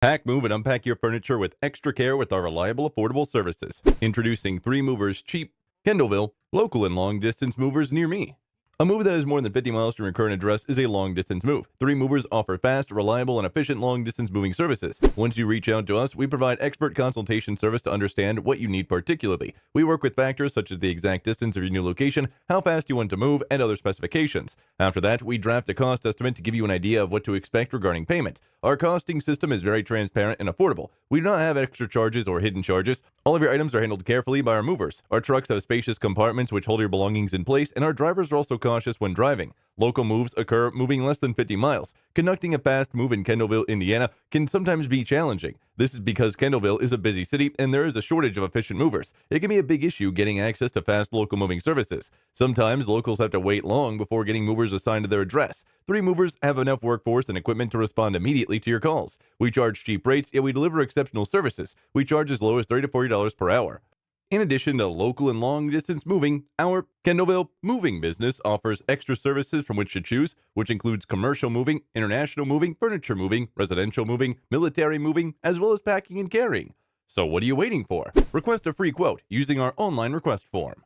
Pack, move, and unpack your furniture with extra care with our reliable, affordable services. Introducing 3 Movers Cheap, Kendallville, local and long distance movers near me. A move that is more than 50 miles from your current address is a long distance move. 3 Movers offer fast, reliable, and efficient long distance moving services. Once you reach out to us, we provide expert consultation service to understand what you need particularly. We work with factors such as the exact distance of your new location, how fast you want to move, and other specifications. After that, we draft a cost estimate to give you an idea of what to expect regarding payment. Our costing system is very transparent and affordable. We do not have extra charges or hidden charges. All of your items are handled carefully by our movers. Our trucks have spacious compartments which hold your belongings in place, and our drivers are also cautious when driving. Local moves occur moving less than 50 miles. Conducting a fast move in Kendallville, Indiana can sometimes be challenging. This is because Kendallville is a busy city and there is a shortage of efficient movers. It can be a big issue getting access to fast local moving services. Sometimes locals have to wait long before getting movers assigned to their address. 3 Movers have enough workforce and equipment to respond immediately to your calls. We charge cheap rates, yet we deliver exceptional services. We charge as low as $30 to $40 per hour. In addition to local and long-distance moving, our Kendallville moving business offers extra services from which to choose, which includes commercial moving, international moving, furniture moving, residential moving, military moving, as well as packing and carrying. So what are you waiting for? Request a free quote using our online request form.